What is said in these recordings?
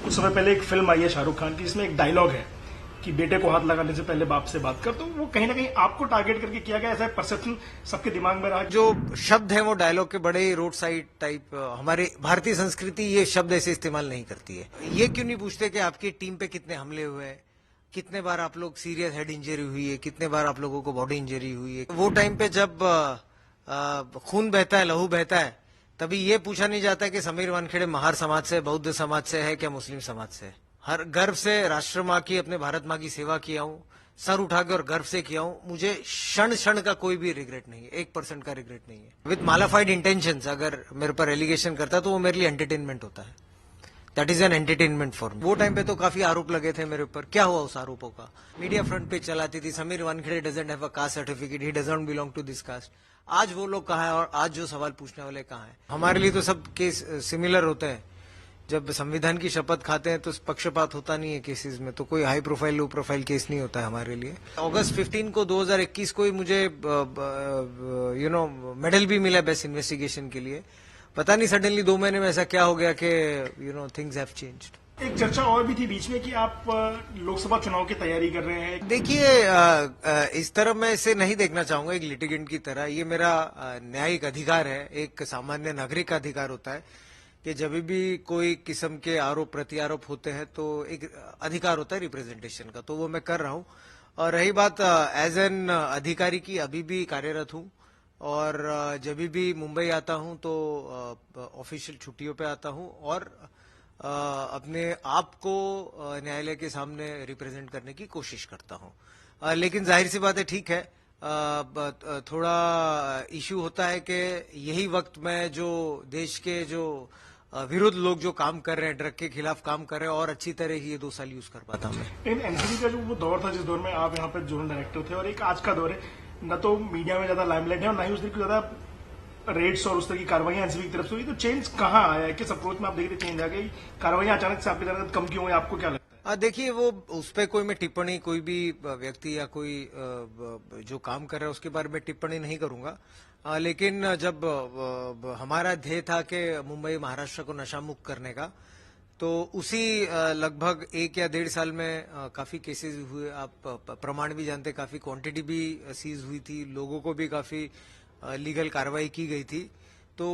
कुछ समय पहले एक फिल्म आई है शाहरुख खान की, जिसमें एक डायलॉग है कि बेटे को हाथ लगाने से पहले बाप से बात कर। तो वो कहीं ना कहीं आपको टारगेट करके किया गया, ऐसा परसेप्शन सबके दिमाग में रहा। जो शब्द है वो डायलॉग के बड़े रोड साइड टाइप, हमारे भारतीय संस्कृति ये शब्द ऐसे इस्तेमाल नहीं करती है। ये क्यों नहीं पूछते कि आपकी टीम पे कितने हमले हुए हैं, कितने बार आप लोग सीरियस हेड इंजरी हुई है, कितने बार आप लोगों को बॉडी इंजरी हुई है। वो टाइम पे जब खून बहता है, लहू बहता है, तभी ये पूछा नहीं जाता कि समीर वानखेड़े महार समाज से, बौद्ध समाज से है क्या मुस्लिम समाज से है। हर गर्व से राष्ट्र माँ की, अपने भारत माँ की सेवा किया हूँ, सर उठा के और गर्व से किया हूँ। मुझे क्षण क्षण का कोई भी रिग्रेट नहीं है, 1% का रिग्रेट नहीं है। विद मालाफाइड इंटेंशंस अगर मेरे पर एलिगेशन करता तो वो मेरे लिए एंटरटेनमेंट होता है। That is an entertainment for me. वो टाइम पे तो काफी आरोप लगे थे मेरे ऊपर। क्या हुआ उस आरोपों का? मीडिया फ्रंट पे चलाती थी, Sameer Wankhede doesn't have a caste certificate, he doesn't belong to this caste. आज वो लोग कहाँ है और आज जो सवाल पूछने वाले कहाँ है? हमारे लिए तो सब केस सिमिलर होते हैं। जब संविधान की शपथ खाते हैं तो पक्षपात होता नहीं है केसेस में, तो कोई high profile low profile case नहीं होता है हमारे लिए। अगस्त 15 को 2021 को ही मुझे मेडल भी मिला बेस्ट इन्वेस्टिगेशन के लिए। पता नहीं सडनली 2 महीने में ऐसा क्या हो गया कि थिंग्स हैव चेंज्ड। एक चर्चा और भी थी बीच में कि आप लोकसभा चुनाव की तैयारी कर रहे हैं। देखिए, इस तरह मैं इसे नहीं देखना चाहूंगा एक लिटिगेंट की तरह। ये मेरा न्यायिक अधिकार है, एक सामान्य नागरिक का अधिकार होता है कि जब भी कोई किस्म के आरोप प्रत्यारोप होते हैं तो एक अधिकार होता है रिप्रेजेंटेशन का, तो वो मैं कर रहा हूं। और रही बात एज एन अधिकारी की, अभी भी कार्यरत हूं और जब भी मुंबई आता हूं तो ऑफिशियल छुट्टियों पे आता हूं और अपने आप को न्यायालय के सामने रिप्रेजेंट करने की कोशिश करता हूं। लेकिन जाहिर सी बात है, ठीक है, थोड़ा इश्यू होता है कि यही वक्त में जो देश के जो विरुद्ध लोग जो काम कर रहे हैं, ड्रग के खिलाफ काम कर रहे हैं, और अच्छी तरह ये 2 साल यूज कर पाता मैं। लेकिन एनसीबी का जो वो दौर था, जिस दौर में आप यहाँ पे जोनल डायरेक्टर थे, और एक आज का दौर है, न तो मीडिया में ज्यादा लाइमलाइट है और न ही उस दिन ज्यादा रेड्स और उस तरह की कार्रवाई एनसीबी की तरफ से हुई। तो चेंज कहाँ आया है? किस अप्रोच में आप देख रहे चेंज आ गई? कार्रवाई अचानक से आपकी तरफ कम क्यों हुई, आपको क्या लगता है? देखिए, वो उस पर कोई मैं टिप्पणी, कोई भी व्यक्ति या कोई जो काम कर रहा है उसके बारे में टिप्पणी नहीं करूंगा। लेकिन जब हमारा ध्येय था कि मुंबई महाराष्ट्र को नशा मुक्त करने का, तो उसी लगभग 1 या 1.5 साल में काफी केसेस हुए। आप प्रमाण भी जानते, काफी क्वांटिटी भी सीज हुई थी, लोगों को भी काफी लीगल कार्रवाई की गई थी। तो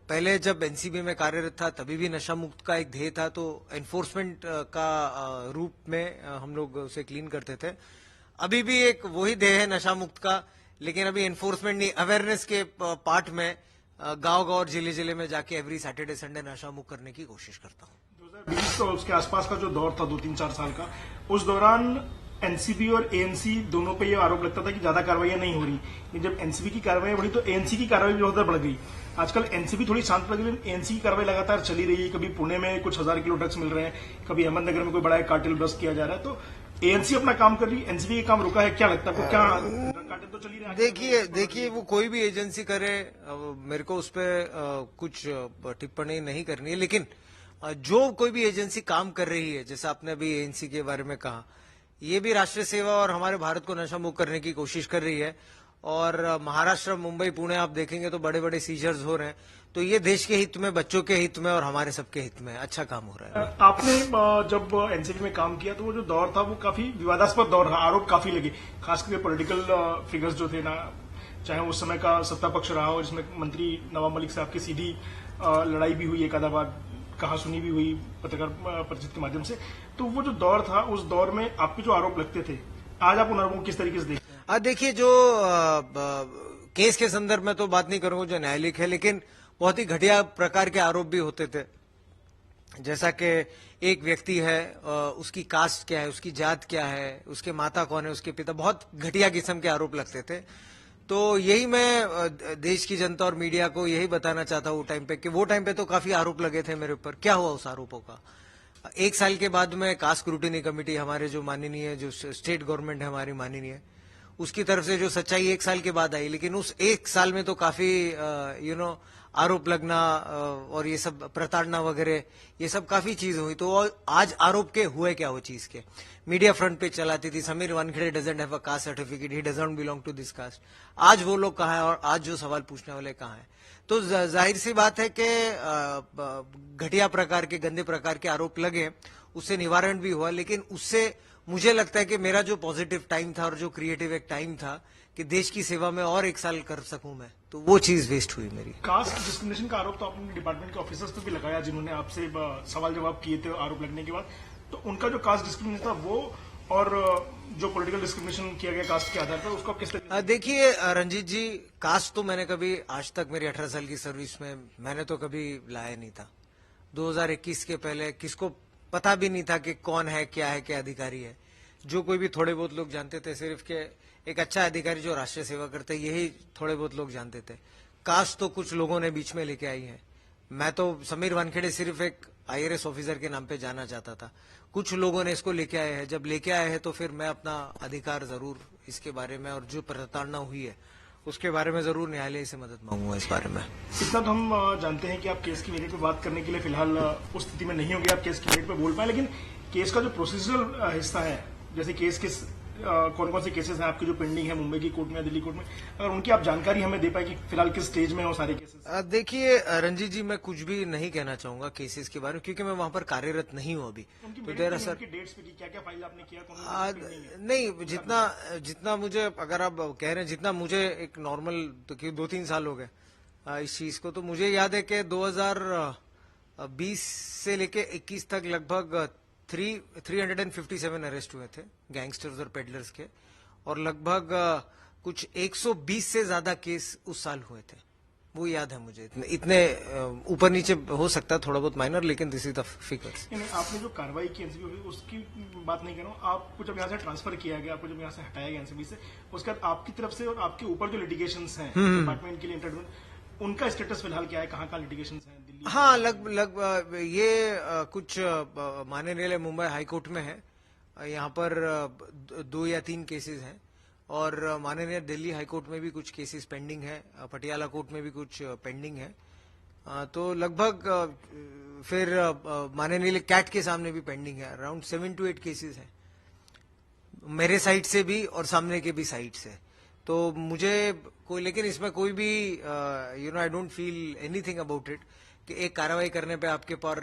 पहले जब एनसीबी में कार्यरत था तभी भी नशा मुक्त का एक ध्येय था, तो एनफोर्समेंट का रूप में हम लोग उसे क्लीन करते थे। अभी भी एक वही ध्येय है नशा मुक्त का, लेकिन अभी एनफोर्समेंट नहीं, अवेयरनेस के पार्ट में गांव-गांव और जिले-जिले में जाके एवरी सैटरडे संडे नशा मुक्त करने की कोशिश करता हूँ। 2020 और उसके आसपास का जो दौर था, 2-3-4 साल का, उस दौरान एनसीबी और एएनसी दोनों पे ये आरोप लगता था कि ज्यादा कार्रवाइयां नहीं हो रही। लेकिन जब एनसीबी की कार्रवाई बढ़ी तो एएनसी की कार्रवाई भी बहुत बढ़ गई। आजकल एनसीबी थोड़ी शांत लग रही है, एएनसी की कार्रवाई लगातार चली रही है। कभी पुणे में कुछ 1000 किलो ड्रग्स मिल रहे हैं, कभी अहमदनगर में कोई बड़ा कार्टेल बस्ट किया जा रहा है। तो एएनसी अपना काम कर रही है, एनसीबी का काम रुका है, क्या लगता है आपको? क्या कार्टेल तो चल ही रहा है? देखिए, वो कोई भी एजेंसी करे, मेरे को उस पर कुछ टिप्पणी नहीं करनी है। लेकिन जो कोई भी एजेंसी काम कर रही है, जैसा आपने अभी एएनसी के बारे में कहा, ये भी राष्ट्रीय सेवा और हमारे भारत को नशा मुक्त करने की कोशिश कर रही है। और महाराष्ट्र, मुंबई, पुणे आप देखेंगे तो बड़े बड़े सीजर्स हो रहे हैं। तो ये देश के हित में, बच्चों के हित में और हमारे सबके हित में अच्छा काम हो रहा है। आपने जब एनसीबी में काम किया तो वो जो दौर था वो काफी विवादास्पद दौर रहा, आरोप काफी लगे, खासकर पॉलिटिकल फिगर्स जो थे ना, चाहे उस समय का सत्ता पक्ष रहा हो, जिसमें मंत्री नवाब मलिक साहब की सीधी लड़ाई भी हुई, एक आधा बार कहा सुनी भी हुई पत्रकार परिषद के माध्यम से। तो वो जो दौर था, उस दौर में आपके जो आरोप लगते थे, आज आप उन आरोपों को किस तरीके से देखते हैं? देखिए, जो केस के संदर्भ में तो बात नहीं करूंगा, जो न्यायालयिक है, लेकिन बहुत ही घटिया प्रकार के आरोप भी होते थे। जैसा कि एक व्यक्ति है, उसकी कास्ट क्या है, उसकी जात क्या है, उसके माता कौन है, उसके पिता, बहुत घटिया किस्म के आरोप लगते थे। तो यही मैं देश की जनता और मीडिया को यही बताना चाहता हूँ टाइम पे, कि वो टाइम पे तो काफी आरोप लगे थे मेरे ऊपर। क्या हुआ उस आरोपों का? 1 साल के बाद में कास्ट स्क्रूटिनी कमेटी, हमारे जो माननीय, जो स्टेट गवर्नमेंट है हमारी माननीय, उसकी तरफ से जो सच्चाई 1 साल के बाद आई। लेकिन उस 1 साल में तो काफी आरोप लगना और ये सब प्रताड़ना वगैरह, ये सब काफी चीज हुई। तो आज आरोप के हुए क्या वो चीज के? मीडिया फ्रंट पे चलाती थी Sameer Wankhede doesn't have a caste certificate, he doesn't belong to this caste. आज वो लोग कहाँ हैं और आज जो सवाल पूछने वाले कहाँ हैं? तो जाहिर सी बात है कि घटिया प्रकार के, गंदे प्रकार के आरोप लगे, उससे निवारण भी हुआ। लेकिन उससे मुझे लगता है कि मेरा जो पॉजिटिव टाइम था और जो क्रिएटिव एक टाइम था कि देश की सेवा में और एक साल कर सकूं मैं, तो वो चीज वेस्ट हुई मेरी। कास्ट डिस्क्रिमिनेशन का आरोप तो आपने डिपार्टमेंट के ऑफिसर्स पे भी लगाया, जिन्होंने आपसे सवाल जवाब किए थे आरोप लगने के बाद। तो उनका जो कास्ट डिस्क्रिमिनेशन था वो और जो पॉलिटिकल डिस्क्रिमिनेशन किया गया कास्ट के आधार पर, उसको आप किस तरह? देखिए रंजीत जी, कास्ट तो मैंने कभी आज तक मेरी 18 साल की सर्विस में मैंने तो कभी लाया नहीं था। 2021 के पहले किसको पता भी नहीं था कि कौन है, क्या अधिकारी है। जो कोई भी थोड़े बहुत लोग जानते थे सिर्फ के एक अच्छा अधिकारी जो राष्ट्रीय सेवा करते, यही थोड़े बहुत लोग जानते थे। कास्ट तो कुछ लोगों ने बीच में लेके आई है। मैं तो समीर वानखेड़े सिर्फ एक IRS ऑफिसर के नाम पे जाना चाहता था, कुछ लोगों ने इसको लेके आए हैं। जब लेके आए हैं तो फिर मैं अपना अधिकार जरूर इसके बारे में, और जो प्रताड़ना हुई है उसके बारे में जरूर न्यायालय से मदद मांगूंगा इस बारे में। इतना तो हम जानते हैं कि आप केस की मेरिट पे बात करने के लिए फिलहाल उस स्थिति में नहीं होंगे, आप केस की मेरिट पे बोल पाए। लेकिन केस का जो प्रोसीजरल हिस्सा है, जैसे केस किस कौन कौन से केसेस हैं आपके जो पेंडिंग है मुंबई की कोर्ट में या दिल्ली कोर्ट में, अगर उनकी आप जानकारी हमें दे पाए कि फिलहाल किस स्टेज में है वो सारे केसेस? देखिए रंजीत जी, मैं कुछ भी नहीं कहना चाहूंगा केसेस के बारे में, क्योंकि मैं वहां पर कार्यरत नहीं हूं अभी। तो देर सर डेट्स पे क्या क्या फाइल आपने किया, कौन नहीं, जितना मुझे, अगर आप कह रहे हैं जितना मुझे एक नॉर्मल, तो 2-3 साल हो गए इस चीज को, तो मुझे याद है कि 2020 से लेके 21 तक लगभग 357 अरेस्ट हुए थे गैंगस्टर्स और पेडलर्स के, और लगभग कुछ 120 से ज्यादा केस उस साल हुए थे। वो याद है मुझे। इतने ऊपर नीचे हो सकता है थोड़ा बहुत माइनर, लेकिन दिस इज द फिगर्स। आपने जो कार्रवाई की एनसीबी उसकी बात नहीं कर रहा हूँ। आपको जब यहाँ से ट्रांसफर किया गया, आपको जब यहाँ से हटाया गया एनसीबी से, उसके बाद आपकी तरफ से और आपके ऊपर जो लिटिगेशंस हैं डिपार्टमेंट के लिए इंटरव्यू, उनका स्टेटस फिलहाल क्या है, कहाँ लिटिगेशंस हैं दिल्ली? हाँ, लगभग ये कुछ माननीय मुंबई हाईकोर्ट में है। यहाँ पर 2 या 3 केसेस हैं, और माननीय दिल्ली हाईकोर्ट में भी कुछ केसेस पेंडिंग है, पटियाला कोर्ट में भी कुछ पेंडिंग है। तो लगभग फिर माननीय कैट के सामने भी पेंडिंग है। अराउंड 7 to 8 केसेस हैं मेरे साइड से भी और सामने के भी साइड से। तो मुझे कोई, लेकिन इसमें कोई भी I don't feel anything about it कि एक कार्रवाई करने पे आपके पर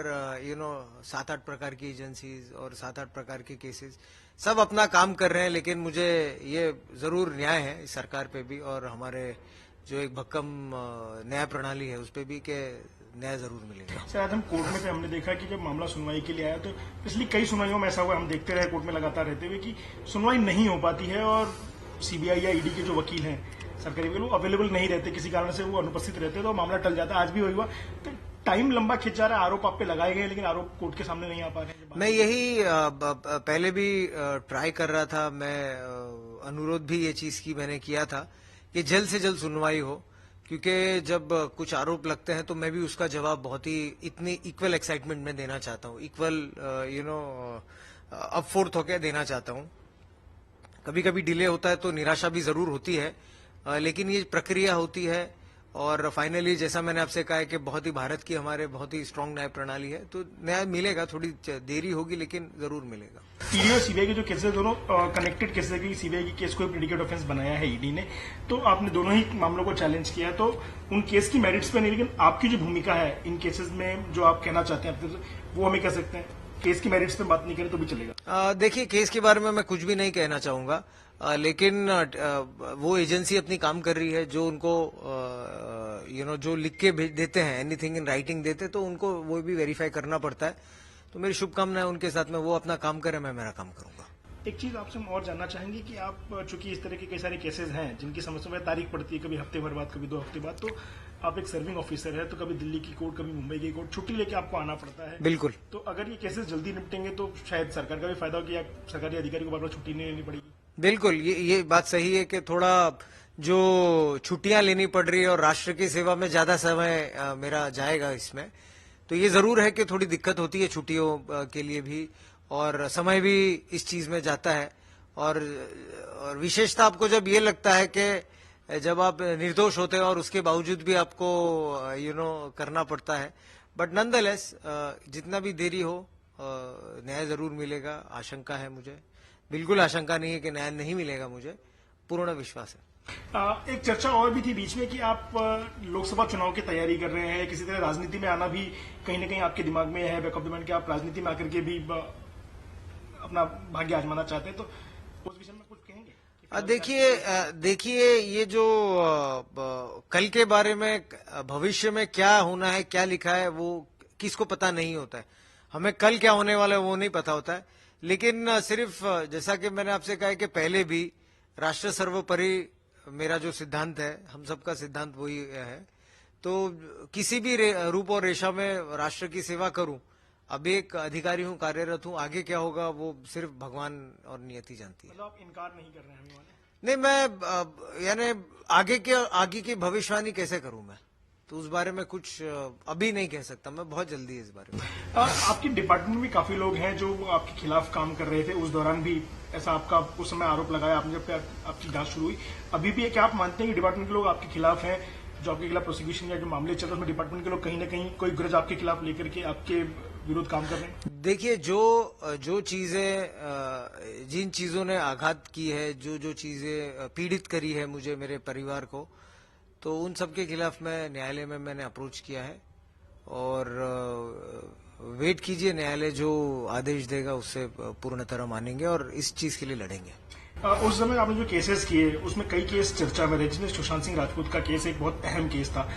7-8 प्रकार की एजेंसीज और 7-8 प्रकार के केसेस सब अपना काम कर रहे हैं। लेकिन मुझे ये जरूर न्याय है इस सरकार पे भी, और हमारे जो एक भक्कम न्याय प्रणाली है उस पे भी, कि न्याय जरूर मिलेगा। सर, आज हम कोर्ट में हमने देखा कि जब मामला सुनवाई के लिए आया, तो पिछली कई सुनवाइयों में ऐसा हुआ, हम देखते रहे कोर्ट में लगातार रहते हुए, कि सुनवाई नहीं हो पाती है और सीबीआई या ईडी के जो वकील हैं सरकारी वकील, वो अवेलेबल नहीं रहते, किसी कारण से वो अनुपस्थित रहते, तो मामला टल जाता है। आज भी वही हुआ, तो टाइम लंबा खिंच जा रहा है। आरोप आप पे लगाए गए, लेकिन आरोप कोर्ट के सामने नहीं आ पा रहे हैं। मैं यही पहले भी ट्राई कर रहा था, मैं अनुरोध भी ये चीज की मैंने किया था कि जल्द से जल्द सुनवाई हो, क्योंकि जब कुछ आरोप लगते हैं तो मैं भी उसका जवाब बहुत ही इतनी इक्वल एक्साइटमेंट में देना चाहता हूँ, इक्वल अप फोर्थ होकर देना चाहता हूँ। कभी कभी डिले होता है तो निराशा भी जरूर होती है, लेकिन ये प्रक्रिया होती है, और फाइनली जैसा मैंने आपसे कहा है कि बहुत ही भारत की हमारे बहुत ही स्ट्रांग न्याय प्रणाली है, तो न्याय मिलेगा। थोड़ी देरी होगी लेकिन जरूर मिलेगा। ईडी और सीबीआई के जो केसेस दोनों कनेक्टेड केसेस है, कि सीबीआई की केस को प्रेडिकेट ऑफेंस बनाया है ईडी ने, तो आपने दोनों ही मामलों को चैलेंज किया। तो उन केस की मेरिट्स पे नहीं, लेकिन आपकी जो भूमिका है इन केसेस में, जो आप कहना चाहते हैं वो हमें कह सकते हैं। केस की मेरिट्स पे बात नहीं करें तो भी चलेगा। देखिए, केस के बारे में मैं कुछ भी नहीं कहना चाहूंगा, लेकिन वो एजेंसी अपनी काम कर रही है। जो उनको जो लिख के भेज देते हैं, एनीथिंग इन राइटिंग देते, तो उनको वो भी वेरीफाई करना पड़ता है। तो मेरी शुभकामनाएं उनके साथ में, वो अपना काम करें, मैं मेरा काम करूंगा। एक चीज आपसे हम और जानना चाहेंगे कि आप चूंकि इस तरह के कई सारे केसेस हैं जिनकी समस्या में तारीख पड़ती है, कभी हफ्ते भर बाद, कभी 2 हफ्ते बाद, तो आप एक सर्विंग ऑफिसर है, तो कभी दिल्ली की कोर्ट, कभी मुंबई की कोर्ट, छुट्टी लेके आपको आना पड़ता है। बिल्कुल। तो अगर ये केसेस जल्दी निपटेंगे तो शायद सरकार का भी फायदा हो कि सरकारी अधिकारी को बार बार छुट्टी नहीं लेनी पड़ेगी। बिल्कुल, ये बात सही है कि थोड़ा जो छुट्टियां लेनी पड़ रही है और राष्ट्र की सेवा में ज्यादा समय मेरा जाएगा इसमें, तो ये जरूर है कि थोड़ी दिक्कत होती है छुट्टियों के लिए भी, और समय भी इस चीज में जाता है। और विशेषता आपको जब ये लगता है कि जब आप निर्दोष होते हैं और उसके बावजूद भी आपको करना पड़ता है। बट नॉनदलेस जितना भी देरी हो न्याय जरूर मिलेगा, आशंका है मुझे। बिल्कुल आशंका नहीं है कि न्याय नहीं मिलेगा, मुझे पूर्ण विश्वास है। एक चर्चा और भी थी बीच में कि आप लोकसभा चुनाव की तैयारी कर रहे हैं, किसी तरह राजनीति में आना भी कहीं ना कहीं आपके दिमाग में है, बैक ऑफ द माइंड कि आप राजनीति में आकर के भी अपना भाग्य आजमाना चाहते हैं, तो उस विषय में कुछ कहेंगे? देखिए ये जो कल के बारे में, भविष्य में क्या होना है, क्या लिखा है, वो किसको पता नहीं होता है। हमें कल क्या होने वाला है वो नहीं पता होता है। लेकिन सिर्फ जैसा कि मैंने आपसे कहा है कि पहले भी राष्ट्र सर्वोपरि मेरा जो सिद्धांत है, हम सबका सिद्धांत वही है। तो किसी भी रूप और रेशा में राष्ट्र की सेवा करूं। अब एक अधिकारी हूं, कार्यरत हूं, आगे क्या होगा वो सिर्फ भगवान और नियति जानती है। मतलब आप इनकार नहीं कर रहे हैं? नहीं, मैं यानी आगे की भविष्यवाणी कैसे करूं मैं, तो उस बारे में कुछ अभी नहीं कह सकता मैं, बहुत जल्दी है इस बारे में। आपकी डिपार्टमेंट में काफी लोग हैं जो आपके खिलाफ काम कर रहे थे, उस दौरान भी ऐसा आपका उस समय आरोप लगाया आपने जब आपकी जांच शुरू हुई। अभी भी क्या आप मानते हैं कि डिपार्टमेंट के लोग आपके खिलाफ हैं, जो आपके खिलाफ प्रोसिक्यूशन या जो मामले चल रहे हैं उसमें डिपार्टमेंट के लोग कहीं ना कहीं कोई ग्रज आपके खिलाफ लेकर के आपके विरोध काम कर रहे हैं? देखिए, जो चीजें, जिन चीजों ने आघात की है, जो चीजें पीड़ित करी है मुझे, मेरे परिवार को, तो उन सब के खिलाफ मैं न्यायालय में मैंने अप्रोच किया है। और वेट कीजिए, न्यायालय जो आदेश देगा उससे पूर्ण तरह मानेंगे और इस चीज के लिए लड़ेंगे। उस समय आपने जो केसेस किए उसमें कई केस चर्चा में रहे, जिसमें सुशांत सिंह राजपूत का केस एक बहुत अहम केस था।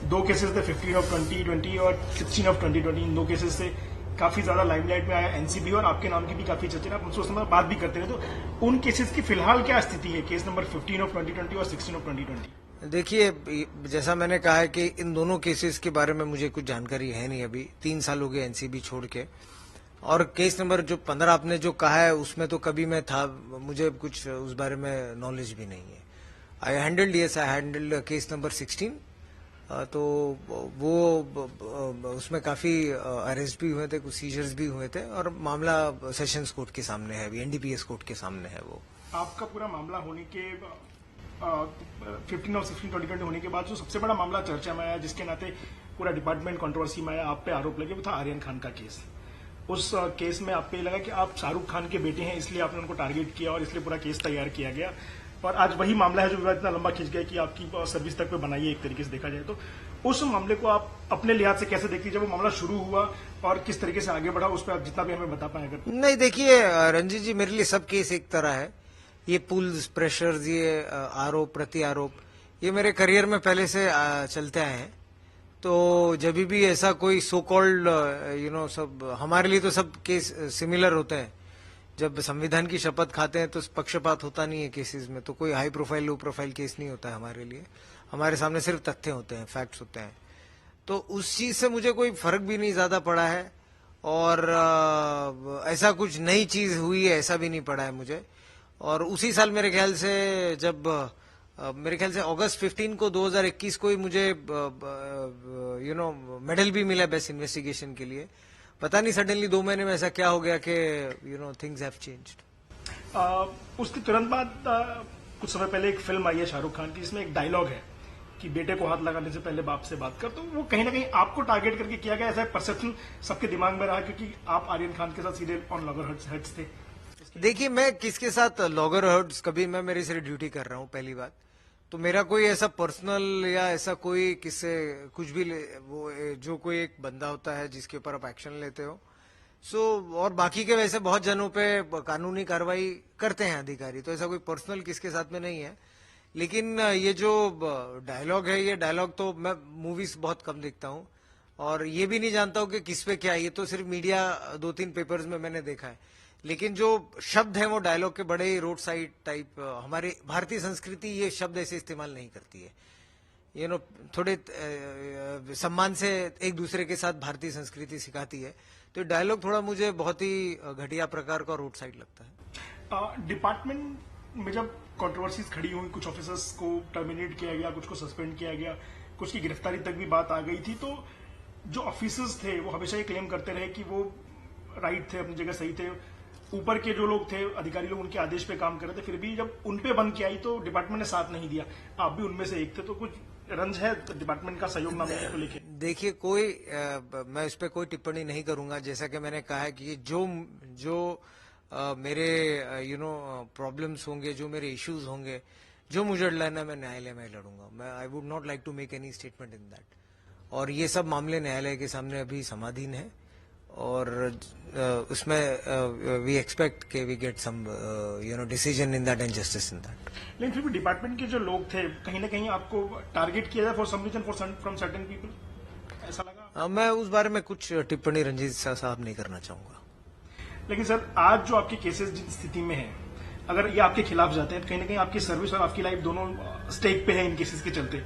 2 केसेस थे, 15 ऑफ 2020 और 16 ऑफ 2020। इन 2 केसेस से काफी ज्यादा लाइमलाइट में आया एनसीबी, और आपके नाम की भी काफी चर्चा, आप उस समय बात भी करते रहे। तो उन केसेस की फिलहाल क्या स्थिति है, केस नंबर 15 ऑफ 2020 और 16 ऑफ 2020? देखिए, जैसा मैंने कहा है कि इन दोनों केसेस के बारे में मुझे कुछ जानकारी है नहीं अभी। 3 साल हो गए एनसीबी छोड़ के। और केस नंबर जो 15 आपने जो कहा है उसमें तो कभी मैं था, मुझे कुछ उस बारे में नॉलेज भी नहीं है। आई हैंडल्ड केस नंबर 16। तो वो उसमें काफी अरेस्ट भी हुए थे, कुछ सीजर्स भी हुए थे, और मामला सेशंस कोर्ट के सामने है अभी, एनडीपीएस कोर्ट के सामने है वो। आपका पूरा मामला होने के 15 और 16 2020 होने के बाद जो सबसे बड़ा मामला चर्चा में आया, जिसके नाते पूरा डिपार्टमेंट कंट्रोवर्सी में आया, आप पे आरोप लगे, वो था आर्यन खान का केस। उस केस में आप पे लगा कि आप शाहरुख खान के बेटे हैं, इसलिए आपने उनको टारगेट किया और इसलिए पूरा केस तैयार किया गया। और आज वही मामला है जो विवाद इतना लंबा खिंच गया कि आपकी सर्विस तक पे बनाई है, एक तरीके से देखा जाए तो। उस मामले को आप अपने लिहाज से कैसे देखती, जब वो मामला शुरू हुआ और किस तरीके से आगे बढ़ा, उस पर आप जितना भी हमें बता पाए अगर। नहीं, देखिए रंजीत जी, मेरे लिए सब केस एक तरह है। ये पुल्स, प्रेशर्स, ये आरोप प्रति आरोप, ये मेरे करियर में पहले से चलते आए हैं। तो जब भी ऐसा कोई सो कॉल्ड सब, हमारे लिए तो सब केस सिमिलर होते हैं। जब संविधान की शपथ खाते हैं तो पक्षपात होता नहीं है केसेस में, तो कोई high profile low profile case नहीं होता है हमारे लिए। हमारे सामने सिर्फ तथ्य होते हैं, फैक्ट्स होते हैं। तो उस चीज से मुझे कोई फर्क भी नहीं ज्यादा पड़ा है, और ऐसा कुछ नई चीज हुई है ऐसा भी नहीं पड़ा है मुझे। और उसी साल मेरे ख्याल से जब अगस्त 15 को 2021 को ही मुझे मेडल भी मिला बेस्ट इन्वेस्टिगेशन के लिए। पता नहीं सडनली 2 महीने में ऐसा क्या हो गया कि थिंग्स हैव चेंज्ड। उसके तुरंत बाद कुछ समय पहले एक फिल्म आई है शाहरुख खान की, जिसमें एक डायलॉग है कि बेटे को हाथ लगाने से पहले बाप से बात कर। तो वो कहीं ना कहीं आपको टारगेट करके किया गया, ऐसा परसेप्शन सबके दिमाग में रहा, क्योंकि आप आर्यन खान के साथ सीधे ऑन लॉगर हर्ट्स थे। देखिए, मैं किसके साथ लॉगर हर्ट्स, कभी मैं मेरी सिर्फ ड्यूटी कर रहा हूं, पहली बात तो मेरा कोई ऐसा पर्सनल या ऐसा कोई किससे कुछ भी वो जो कोई एक बंदा होता है जिसके ऊपर आप एक्शन लेते हो, और बाकी के वैसे बहुत जनों पे कानूनी कार्रवाई करते हैं अधिकारी, तो ऐसा कोई पर्सनल किसके साथ में नहीं है। लेकिन ये जो डायलॉग है, ये डायलॉग तो मैं मूवीज बहुत कम देखता हूँ, और ये भी नहीं जानता हूँ कि किस पे क्या है। ये तो सिर्फ मीडिया 2-3 पेपर्स में मैंने देखा है। लेकिन जो शब्द है वो डायलॉग के बड़े रोड साइड टाइप, हमारी भारतीय संस्कृति ये शब्द ऐसे इस्तेमाल नहीं करती है। थोड़े सम्मान से एक दूसरे के साथ भारतीय संस्कृति सिखाती है। तो डायलॉग थोड़ा मुझे बहुत ही घटिया प्रकार का रोड साइड लगता है। डिपार्टमेंट में जब कंट्रोवर्सीज खड़ी हुई, कुछ ऑफिसर्स को टर्मिनेट किया गया, कुछ को सस्पेंड किया गया, कुछ की गिरफ्तारी तक भी बात आ गई थी, तो जो ऑफिसर्स थे वो हमेशा ये क्लेम करते रहे कि वो राइट थे, अपनी जगह सही थे, ऊपर के जो लोग थे, अधिकारी लोग, उनके आदेश पे काम कर रहे थे, फिर भी जब उन पे बंद किया आई तो डिपार्टमेंट ने साथ नहीं दिया। आप भी उनमें से एक थे, तो कुछ रंज है डिपार्टमेंट का सहयोग ना मिलने को लेके? देखिए, मैं इस पे कोई टिप्पणी नहीं करूंगा। जैसा कि मैंने कहा है कि जो मेरे प्रॉब्लम्स होंगे, जो मेरे इश्यूज होंगे, जो मुझे लड़ना है, मैं न्यायालय में लड़ूंगा। I would not like to make any statement in that. और ये सब मामले न्यायालय के सामने अभी समाधीन है, और उसमें वी एक्सपेक्ट के we get some decision in that and justice in that. लेकिन फिर भी डिपार्टमेंट के जो लोग थे, कहीं ना कहीं आपको टारगेट किया जाए for some reason from certain people, ऐसा लगा? मैं उस बारे में कुछ टिप्पणी रंजीत साहब नहीं करना चाहूंगा। लेकिन सर, आज जो आपके केसेस जिस स्थिति में है, अगर ये आपके खिलाफ जाते हैं, कहीं ना कहीं आपकी सर्विस और आपकी लाइफ दोनों स्टेक पे है इन केसेस के चलते,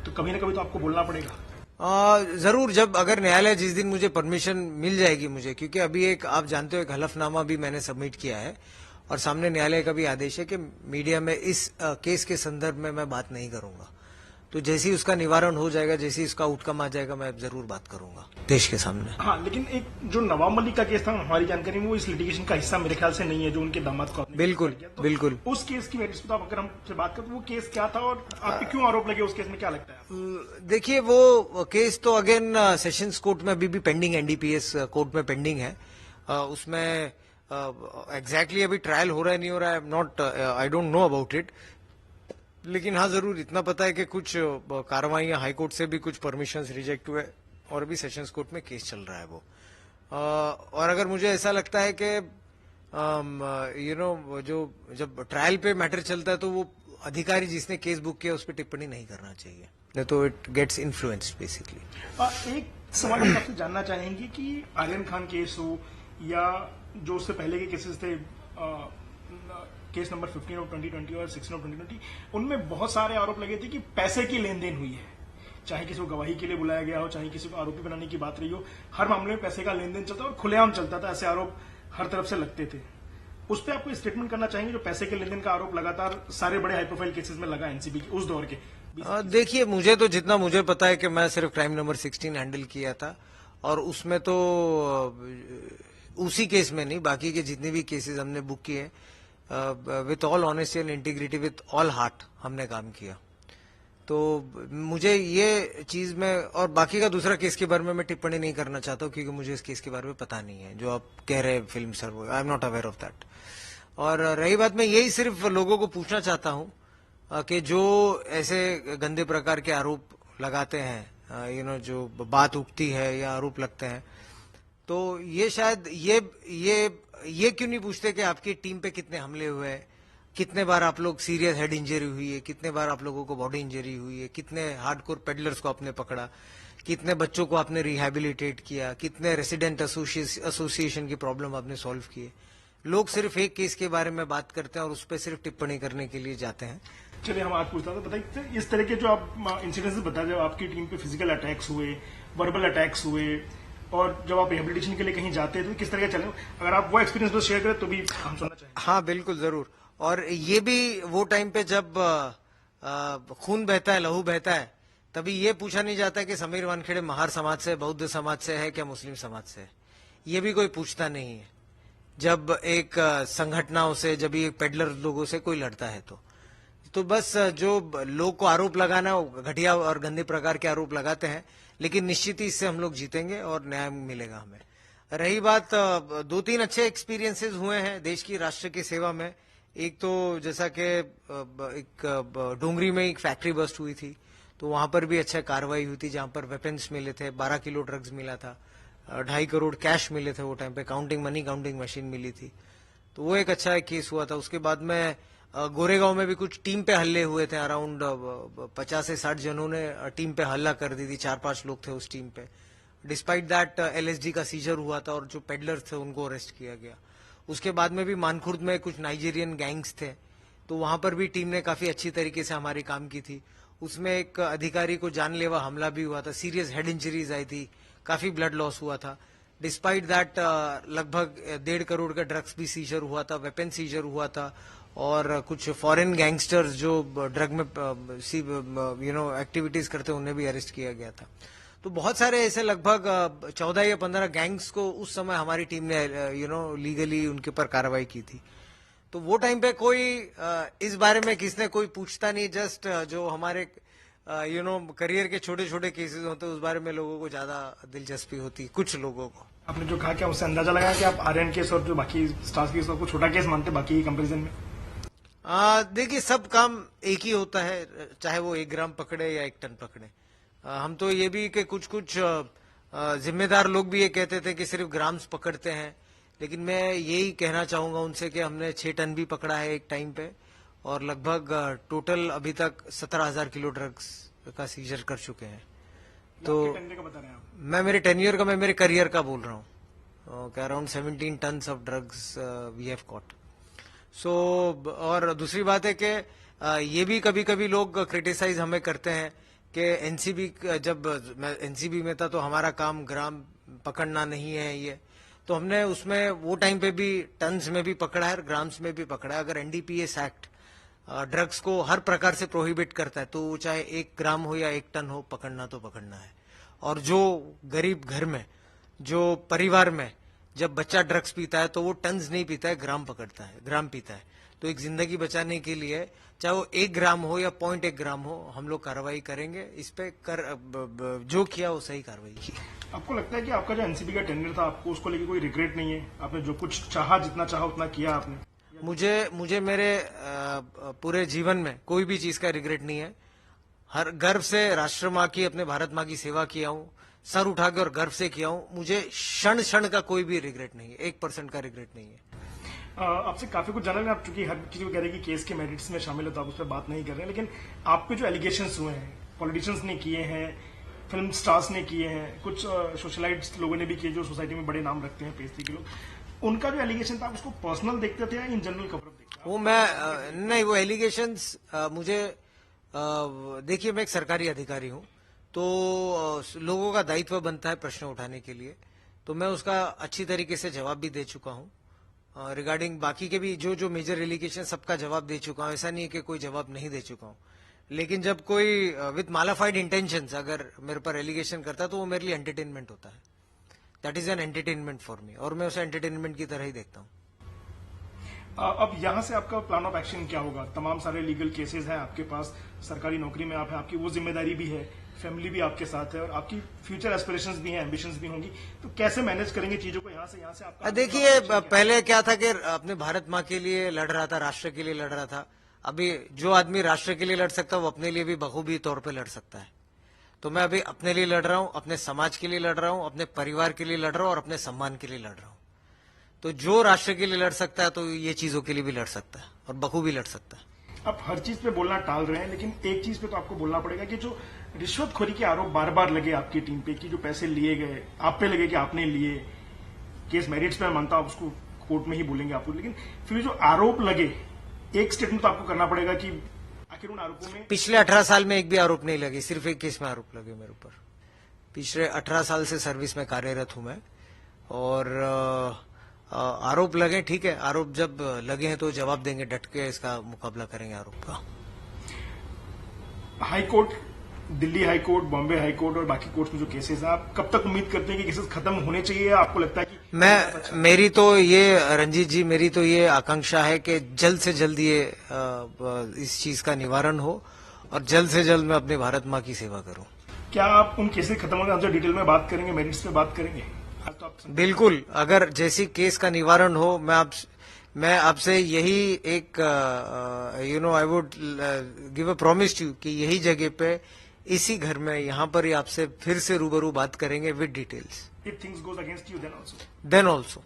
तो कभी ना कभी तो आपको बोलना पड़ेगा। जरूर, जब अगर न्यायालय जिस दिन मुझे परमिशन मिल जाएगी मुझे, क्योंकि अभी एक आप जानते हो एक हलफनामा भी मैंने सबमिट किया है, और सामने न्यायालय का भी आदेश है कि मीडिया में इस केस के संदर्भ में मैं बात नहीं करूंगा। तो जैसे ही उसका निवारण हो जाएगा, जैसे ही उसका आउटकम आ जाएगा, मैं जरूर बात करूंगा देश के सामने। हाँ, लेकिन एक जो नवाब मलिक का केस था, हमारी जानकारी में वो इस लिटिगेशन का हिस्सा मेरे ख्याल से नहीं है, जो उनके दामाद को आपने बिल्कुल तो बिल्कुल। उस केस की बेसिस पे तो आप अगर हमसे बात करें तो वो केस क्या था और आप पे क्यों आरोप लगे, उस केस में क्या लगता है? देखिए, वो केस तो अगेन सेशंस कोर्ट में अभी भी पेंडिंग, एनडीपीएस कोर्ट में पेंडिंग है। उसमें एग्जैक्टली अभी ट्रायल हो रहा है नहीं हो रहा है, I don't know about it. लेकिन हाँ, जरूर इतना पता है कि कुछ कार्रवाइयां हाईकोर्ट से भी कुछ परमिशंस रिजेक्ट हुए, और अभी सेशंस कोर्ट में केस चल रहा है वो। और अगर मुझे ऐसा लगता है कि जो जब ट्रायल पे मैटर चलता है, तो वो अधिकारी जिसने केस बुक किया उस पर टिप्पणी नहीं करना चाहिए, नहीं तो इट गेट्स इन्फ्लुएंस्ड बेसिकली। एक सवाल हम आपसे जानना चाहेंगे कि आर्यन खान केस हो या जो उससे पहले के केसेस थे, केस नंबर 15 ऑफ 2020 और 16 ऑफ 2020, उनमें बहुत सारे आरोप लगे थे कि पैसे की लेन देन हुई है। चाहे किसी को गवाही के लिए बुलाया गया हो, चाहे किसी को आरोपी बनाने की बात रही हो, हर मामले में पैसे का लेन देन चलता और खुलेआम चलता था। ऐसे आरोप हर तरफ से लगते थे। उस पर आपको स्टेटमेंट करना चाहेंगे, जो पैसे के लेन देन का आरोप लगातार सारे बड़े हाई प्रोफाइल केसेस में लगा एनसीबी के उस दौर के? देखिए, मुझे तो जितना मुझे पता है कि मैं सिर्फ क्राइम नंबर 16 हैंडल किया था, और उसमें तो उसी केस में नहीं, बाकी के जितने भी केसेस हमने बुक किए, with all honesty and integrity, with all heart हमने काम किया। तो मुझे ये चीज में, और बाकी का दूसरा केस के बारे में मैं टिप्पणी नहीं करना चाहता हूँ, क्योंकि मुझे इस केस के बारे में पता नहीं है जो आप कह रहे हैं फिल्म सर, वो I am not aware of that. और रही बात, मैं यही सिर्फ लोगों को पूछना चाहता हूँ कि जो ऐसे गंदे प्रकार के आरोप लगाते हैं, जो बात उठती है या आरोप लगते हैं, तो ये शायद ये क्यों नहीं पूछते कि आपकी टीम पे कितने हमले हुए हैं, कितने बार आप लोग सीरियस हेड इंजरी हुई है, कितने बार आप लोगों को बॉडी इंजरी हुई है, कितने हार्डकोर पेडलर्स को आपने पकड़ा, कितने बच्चों को आपने रिहैबिलिटेट किया, कितने रेसिडेंट एसोसिएशन की प्रॉब्लम आपने सॉल्व किए। लोग सिर्फ एक केस के बारे में बात करते हैं और उस पर सिर्फ टिप्पणी करने के लिए जाते हैं। चलिए, हम आज पूछता था, बताइए इस तरह के जो आप इंसिडेंट्स बताए, जब आपकी टीम पे फिजिकल अटैक्स हुए, वर्बल अटैक्स हुए, और जब आप रिहेबिलिटेशन के लिए कहीं जाते हैं तो किस तरह के चले, अगर आप वो एक्सपीरियंस बस शेयर करें तो भी हम सुनना चाहेंगे। हाँ, बिल्कुल, जरूर। और ये भी वो टाइम पे जब खून बहता है, लहू बहता है, तभी ये पूछा नहीं जाता कि समीर वानखेड़े महार समाज से, बौद्ध समाज से है क्या मुस्लिम समाज से है, ये भी कोई पूछता नहीं है। जब एक संगठनाओं से, जब ये पेडलर लोगों से कोई लड़ता है तो बस जो लोग को आरोप लगाना, घटिया और गंदे प्रकार के आरोप लगाते हैं, लेकिन निश्चित ही इससे हम लोग जीतेंगे और न्याय मिलेगा हमें। रही बात, 2-3 अच्छे एक्सपीरियंसेस हुए हैं देश की राष्ट्र की सेवा में। एक तो जैसा कि एक डोंगरी में एक फैक्ट्री बस्ट हुई थी, तो वहां पर भी अच्छा कार्रवाई हुई थी, जहां पर वेपन्स मिले थे, 12 किलो ड्रग्स मिला था, 2.5 करोड़ कैश मिले थे वो टाइम पे, मनी काउंटिंग मशीन मिली थी, तो वो एक अच्छा केस हुआ था। उसके बाद में गोरेगांव में भी कुछ टीम पे हल्ले हुए थे, अराउंड 50 से 60 जनों ने टीम पे हल्ला कर दी थी, 4-5 लोग थे उस टीम पे। डिस्पाइट दैट LSD का सीजर हुआ था और जो पेडलर थे उनको अरेस्ट किया गया। उसके बाद में भी मानखुर्द में कुछ नाइजीरियन गैंग्स थे, तो वहां पर भी टीम ने काफी अच्छी तरीके से हमारी काम की थी। उसमें एक अधिकारी को जानलेवा हमला भी हुआ था, सीरियस हेड इंजरीज आई थी, काफी ब्लड लॉस हुआ था। डिस्पाइट दैट लगभग 1.5 करोड़ का ड्रग्स भी सीजर हुआ था, वेपन सीजर हुआ था, और कुछ फॉरेन गैंगस्टर्स जो ड्रग में एक्टिविटीज करते हैं उन्हें भी अरेस्ट किया गया था। तो बहुत सारे ऐसे लगभग 14 या 15 गैंग्स को उस समय हमारी टीम ने लीगली उनके ऊपर कार्रवाई की थी। तो वो टाइम पे कोई इस बारे में किसने कोई पूछता नहीं, जस्ट जो हमारे करियर के छोटे छोटे केसेस होते हैं उस बारे में लोगों को ज्यादा दिलचस्पी होती है, कुछ लोगों को। आपने जो कहा, क्या उससे अंदाजा लगाया कि आप आर्यन केस और जो बाकी स्टार्स केस को छोटा केस मानते बाकी कंपैरिजन में? देखिए, सब काम एक ही होता है, चाहे वो 1 ग्राम पकड़े या 1 टन पकड़े। हम तो ये भी कि कुछ जिम्मेदार लोग भी ये कहते थे कि सिर्फ ग्राम्स पकड़ते हैं, लेकिन मैं यही कहना चाहूंगा उनसे कि हमने 6 टन भी पकड़ा है एक टाइम पे, और लगभग टोटल अभी तक 17,000 किलो ड्रग्स का सीजर कर चुके हैं। तो का बता रहे हैं आप? मैं मेरे टेन्योर का, मैं मेरे करियर का बोल रहा हूँ, around 17 tons of drugs we have caught. So और दूसरी बात है कि ये भी कभी कभी लोग क्रिटिसाइज हमें करते हैं कि एनसीबी, जब मैं एनसीबी में था तो हमारा काम ग्राम पकड़ना नहीं है ये, तो हमने उसमें वो टाइम पे भी टन्स में भी पकड़ा है और ग्राम्स में भी पकड़ा है। अगर एनडीपीएस एक्ट ड्रग्स को हर प्रकार से प्रोहिबिट करता है, तो चाहे 1 ग्राम हो या 1 टन हो, पकड़ना तो पकड़ना है। और जो गरीब घर में, जो परिवार में जब बच्चा ड्रग्स पीता है तो वो टन्स नहीं पीता है, ग्राम पकड़ता है, ग्राम पीता है। तो एक जिंदगी बचाने के लिए चाहे वो 1 ग्राम हो या 0.1 ग्राम हो, हम लोग कार्रवाई करेंगे इस पे। जो किया वो सही कार्रवाई की। आपको लगता है कि आपका जो एनसीबी का टेंडर था, आपको उसको लेके कोई रिग्रेट नहीं है? आपने जो कुछ चाहा, जितना चाहा उतना किया आपने? मुझे मेरे पूरे जीवन में कोई भी चीज का रिग्रेट नहीं है। हर गर्व से राष्ट्र माँ की, अपने भारत माँ की सेवा किया हूँ, सर उठा के और गर्व से किया हूँ। मुझे क्षण क्षण का कोई भी रिग्रेट नहीं है, 1% का रिग्रेट नहीं है। आपसे काफी कुछ जाना है, आप चूंकि हर किसी को कह रहे हैं कि केस के मेरिट्स में शामिल है तो आप उस पर बात नहीं कर रहे हैं, लेकिन आप पे जो एलिगेशंस हुए हैं, पॉलिटिशियंस ने किए हैं, फिल्म स्टार्स ने किए हैं, कुछ सोशलाइट्स लोगों ने भी किए जो सोसाइटी में बड़े नाम रखते हैं, पेस्ट्री के लोग, उनका जो एलिगेशन था आप उसको पर्सनल देखते थे या इन जनरल कवर देखते थे? वो मैं नहीं, वो एलिगेशंस मुझे देखिए, मैं एक सरकारी अधिकारी हूँ, तो लोगों का दायित्व बनता है प्रश्न उठाने के लिए, तो मैं उसका अच्छी तरीके से जवाब भी दे चुका हूँ। रिगार्डिंग बाकी के भी जो मेजर एलिगेशन, सबका जवाब दे चुका हूँ। ऐसा नहीं है कि कोई जवाब नहीं दे चुका हूँ, लेकिन जब कोई विथ मालाफाइड इंटेंशंस अगर मेरे पर एलिगेशन करता है तो वो मेरे लिए एंटरटेनमेंट होता है। That is an entertainment for me, और मैं उसे एंटरटेनमेंट की तरह ही देखता हूँ। अब यहां से आपका प्लान ऑफ एक्शन क्या होगा? तमाम सारे लीगल केसेस हैं आपके पास, सरकारी नौकरी में आप हैं, आपकी वो जिम्मेदारी भी है, फैमिली भी आपके साथ है, और आपकी फ्यूचर एस्पिरेशंस भी हैं, एम्बिशंस भी होंगी, तो कैसे मैनेज करेंगे चीजों को यहाँ से आपका? देखिए, पहले क्या था कि अपने भारत माँ के लिए लड़ रहा था, राष्ट्र के लिए लड़ रहा था। अभी जो आदमी राष्ट्र के लिए लड़ सकता है वो अपने लिए भी बखूबी तौर पे लड़ सकता है। तो मैं अभी अपने लिए लड़ रहा हूँ, अपने समाज के लिए लड़ रहा हूँ, अपने परिवार के लिए लड़ रहा हूँ और अपने सम्मान के लिए लड़ रहा हूँ। तो जो राष्ट्र के लिए लड़ सकता है तो ये चीजों के लिए भी लड़ सकता है और बखूबी लड़ सकता है। आप हर चीज पे बोलना टाल रहे हैं, लेकिन एक चीज पे तो आपको बोलना पड़ेगा कि जो रिश्वतखोरी के आरोप बार बार लगे आपकी टीम पे, कि जो पैसे लिए गए आप पे लगे कि आपने लिए, केस मेरिट्स पे मैं मानता हूं आप उसको कोर्ट में ही बोलेंगे आप, लेकिन फिर जो आरोप लगे, एक स्टेटमेंट तो आपको करना पड़ेगा कि आखिर उन आरोपों में। पिछले 18 साल में एक भी आरोप नहीं लगे, सिर्फ एक केस में आरोप लगे मेरे ऊपर। पिछले 18 साल से सर्विस में कार्यरत हूं मैं, और आरोप लगे, ठीक है, आरोप जब लगे हैं तो जवाब देंगे, डट के इसका मुकाबला करेंगे आरोप का। High court, Delhi high court, Bombay high court और बाकी कोर्ट में जो केसेस हैं, आप कब तक उम्मीद करते हैं कि केसेस खत्म होने चाहिए? आपको लगता है कि मेरी तो ये, रंजीत जी, मेरी तो ये आकांक्षा है कि जल्द से जल्द ये इस चीज का निवारण हो और जल्द से जल्द मैं अपने भारत माँ की सेवा करूं। क्या आप उन केसेस खत्म होने हमसे डिटेल में बात करेंगे, मेरिट्स पे बात करेंगे? तो आप बिल्कुल, अगर जैसी केस का निवारण हो, मैं आपसे यही एक I would give a promise you कि यही जगह पे, इसी घर में, यहाँ पर ही आपसे फिर से रूबरू बात करेंगे with details. If things goes against you, then also. Then also.